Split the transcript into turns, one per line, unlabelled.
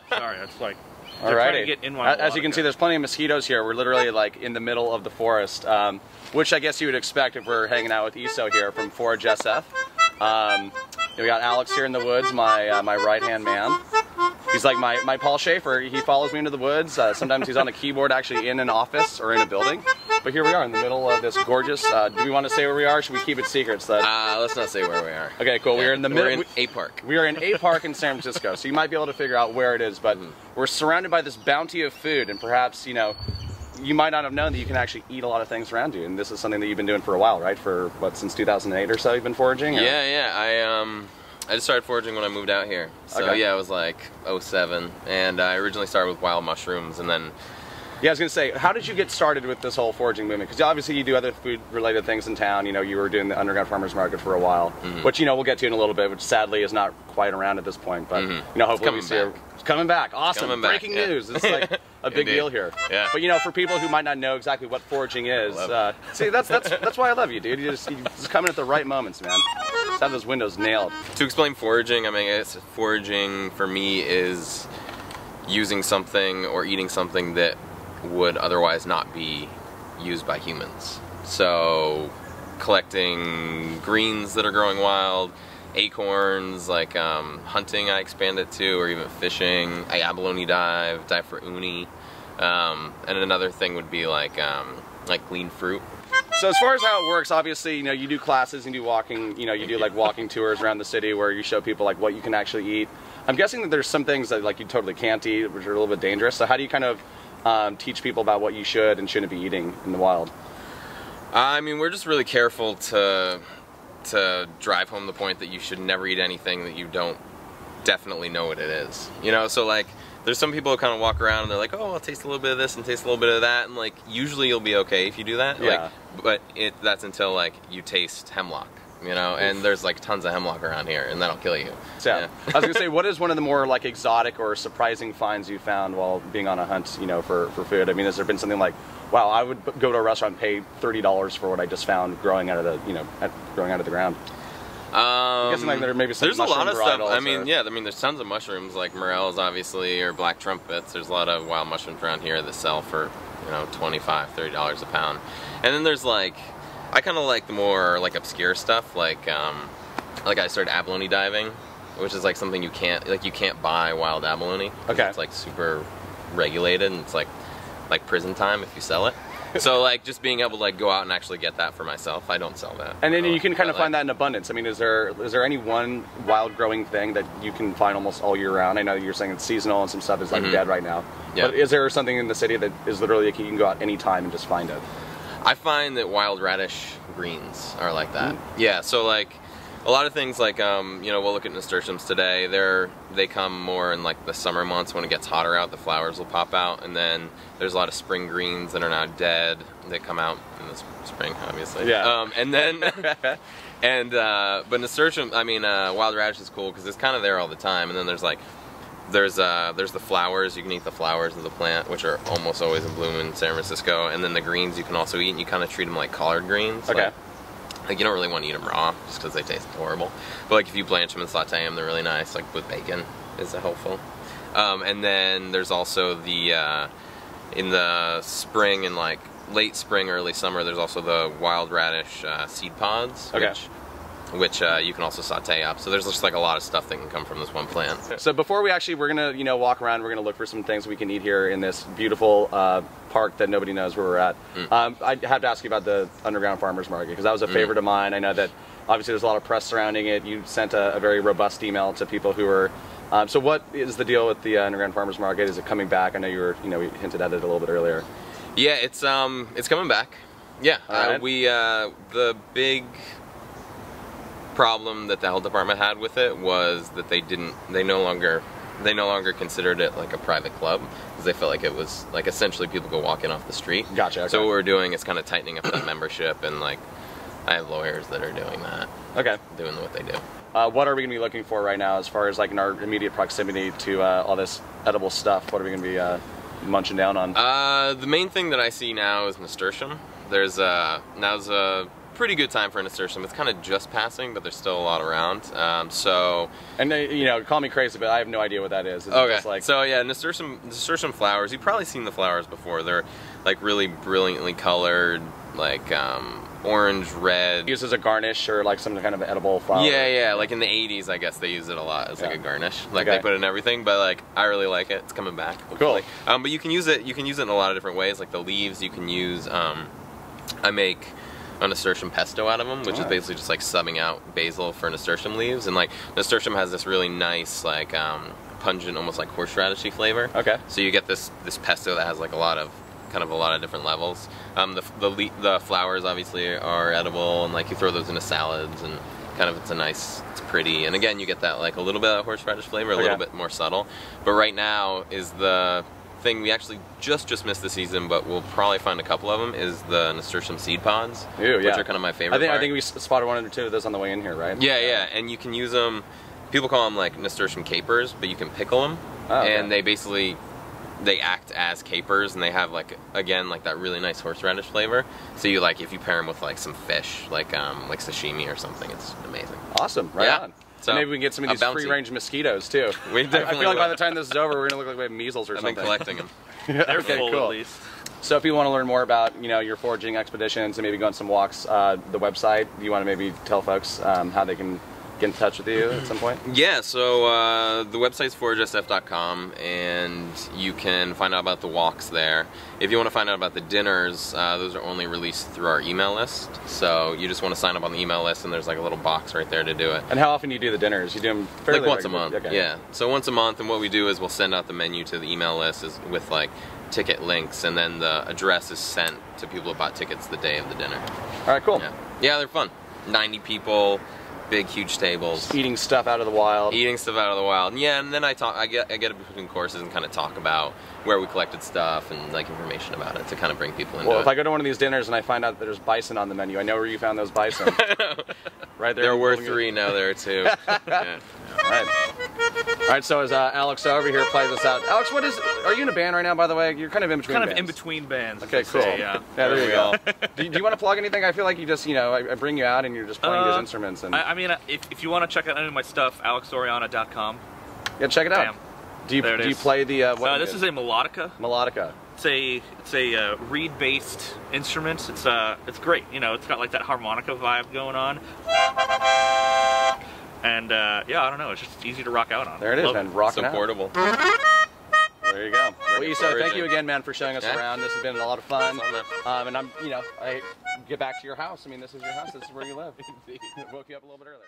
Sorry, it's like
trying
to get in my
As you can see, there's plenty of mosquitoes here. We're literally like in the middle of the forest, which I guess you would expect if we're hanging out with Iso here from Forage SF. We got Alex here in the woods, my right-hand man. He's like my Paul Schaefer. He follows me into the woods. Sometimes he's on a keyboard actually in an office or in a building. But here we are in the middle of this gorgeous, do we want to say where we are? Should we keep it secret? So that...
let's not say where we are.
Okay, cool. We're in the middle.
We're in A Park.
We are in A Park in San Francisco, so you might be able to figure out where it is. But we're surrounded by this bounty of food, and perhaps, you know, you might not have known that you can actually eat a lot of things around you. And this is something that you've been doing for a while, right? For, what, since 2008 or so you've been foraging? Or?
Yeah. I just started foraging when I moved out here. So yeah, it was like 07, and I originally started with wild mushrooms, and then...
Yeah, I was going to say, how did you get started with this whole foraging movement? Because obviously you do other food-related things in town. You know, you were doing the underground farmers market for a while, which, you know, we'll get to in a little bit, which sadly is not quite around at this point. But, you know, hopefully we see it. It's coming back. Awesome. Breaking news. It's like a big deal here.
Yeah.
But, you know, for people who might not know exactly what foraging is, see, that's why I love you, dude. You just come in at the right moments, man. Just have those windows nailed.
To explain foraging, I mean, I guess foraging for me is using something or eating something that would otherwise not be used by humans. So collecting greens that are growing wild, acorns, like hunting I expand it to, or even fishing. I abalone dive for uni. And another thing would be like glean fruit.
So as far as how it works, obviously, you know, you do classes and do walking, you know, you do like walking tours around the city where you show people like what you can actually eat. I'm guessing that there's some things that like you totally can't eat, which are a little bit dangerous. So how do you kind of teach people about what you should and shouldn't be eating in the wild?
I mean, we're just really careful to drive home the point that you should never eat anything that you don't definitely know what it is. You know, so like, there's some people who kind of walk around and they're like, oh, I'll taste a little bit of this and taste a little bit of that, and like, usually you'll be okay if you do that.
Yeah.
Like, but that's until like you taste hemlock. You know, and there's like tons of hemlock around here, and that'll kill you.
So, yeah. I was gonna say, what is one of the more like exotic or surprising finds you found while being on a hunt, you know, for food? I mean, has there been something like, wow, I would go to a restaurant and pay $30 for what I just found growing out of the, you know, growing out of the ground? I'm guessing like there may be some
there's a lot of stuff. I mean,
or...
yeah, I mean, there's tons of mushrooms like morels, obviously, or black trumpets. There's a lot of wild mushrooms around here that sell for, you know, $25, $30 a pound. And then there's like, I kind of like the more like obscure stuff, like I started abalone diving, which is like something you can't buy wild abalone.
Okay.
It's like super regulated, and it's like prison time if you sell it. So like just being able to like go out and actually get that for myself, I don't sell that.
And then you can kind of find that in abundance. I mean, is there any one wild growing thing that you can find almost all year round? I know you're saying it's seasonal and some stuff is like dead right now. Yeah. But is there something in the city that is literally like you can go out any time and just find it?
I find that wild radish greens are like that. Yeah, so like a lot of things like, you know, we'll look at nasturtiums today. They come more in like the summer months when it gets hotter out, the flowers will pop out, and then there's a lot of spring greens that are now dead. They come out in the spring, obviously.
Yeah.
And then, but nasturtium, I mean, wild radish is cool because it's kind of there all the time, and then there's like, there's the flowers. You can eat the flowers of the plant, which are almost always in bloom in San Francisco, and then the greens you can also eat, and you kind of treat them like collard greens.
Okay.
Like you don't really want to eat them raw, just because they taste horrible. But like if you blanch them and saute them, they're really nice. Like with bacon is helpful. And then there's also the in the spring and like late spring, early summer, there's also the wild radish seed pods.
Okay.
Which you can also saute up. So there's just like a lot of stuff that can come from this one plant.
So before we're gonna, you know, walk around, we're gonna look for some things we can eat here in this beautiful park that nobody knows where we're at. I have to ask you about the underground farmers market because that was a favorite of mine. I know that obviously there's a lot of press surrounding it. You sent a very robust email to people who were. So what is the deal with the underground farmers market? Is it coming back? I know you were, you know, we hinted at it a little bit earlier.
Yeah, it's coming back. Yeah,
right.
The big problem that the health department had with it was that they no longer considered it like a private club because they felt like it was like essentially people go walking off the street.
Gotcha. Okay.
So what we're doing is kind of tightening up that membership, and like I have lawyers that are doing that.
Okay. Doing
what they do.
What are we going to be looking for right now as far as like in our immediate proximity to all this edible stuff? What are we going to be munching down on?
The main thing that I see now is nasturtium. Now's a pretty good time for a nasturtium. It's kind of just passing, but there's still a lot around.
And you know, call me crazy, but I have no idea what that is. Is
okay.
Just like...
So yeah, nasturtium flowers. You've probably seen the flowers before. They're like really brilliantly colored, like orange, red.
Used as a garnish or like some kind of edible flower.
Yeah. Like in the 80s, I guess they use it a lot as like a garnish. Like they put it in everything, but like I really like it. It's coming back. Hopefully.
Cool.
But you can use it. You can use it in a lot of different ways. Like the leaves, you can use. I make a nasturtium pesto out of them, which is basically just like subbing out basil for nasturtium leaves, and like nasturtium has this really nice like pungent, almost like horseradishy flavor.
Okay.
So you get this pesto that has like a lot of different levels. The flowers obviously are edible, and like you throw those into salads, and kind of it's pretty, and again you get that like a little bit of horseradish flavor, a little bit more subtle. But right now is the thing we actually just missed the season, but we'll probably find a couple of them, is the nasturtium seed pods, which are kind of my favorite.
I think we spotted one or two of those on the way in here, right?
Yeah, and you can use them. People call them like nasturtium capers, but you can pickle them, and they act as capers, and they have like again like that really nice horseradish flavor. So you like if you pair them with like some fish, like sashimi or something, it's amazing.
Awesome, right on. So maybe we can get some of these free-range mosquitoes too.
We definitely
I feel like by the time this is over, we're gonna look like we have measles or something.
I've been collecting them.
They're full at least.
So if you want to learn more about your foraging expeditions and maybe go on some walks, the website. Do you want to maybe tell folks how they can get in touch with you at some point?
Yeah, so the website's foragesf.com, and you can find out about the walks there. If you want to find out about the dinners, those are only released through our email list. So you just want to sign up on the email list, and there's like a little box right there to do it.
And how often do you do the dinners? You do them fairly
like once a month.
Okay.
Yeah, so once a month, and what we do is we'll send out the menu to the email list with like ticket links, and then the address is sent to people who bought tickets the day of the dinner.
All right, cool.
Yeah, they're fun. 90 people. Big, huge tables.
Eating stuff out of the wild.
Yeah, and then I get between courses and kind of talk about where we collected stuff and like information about it to kind of bring people into it.
Well, if I go to one of these dinners and I find out that there's bison on the menu, I know where you found those bison. Right there.
There were 3, now there are 2. Yeah.
All right, so as Alex over here plays us out. Alex, are you in a band right now, by the way? You're kind of in between bands.
Kind of in between bands.
Okay, cool.
Yeah,
there you go. Do you want to plug anything? I feel like you just, I bring you out and you're just playing these instruments. And
I mean, if you want to check out any of my stuff, alexoriana.com.
Yeah, check it out. Do you play the,
this is a melodica.
Melodica.
It's a reed-based instrument. It's great. It's got like that harmonica vibe going on. And yeah, I don't know. It's just easy to rock out on.
There it is, man. Rocking out.
So portable.
There you go. Well, Issa, thank you again, man, for showing us around. This has been a lot of fun. And I get back to your house. I mean, this is your house. This is where you live. Woke you up a little bit earlier.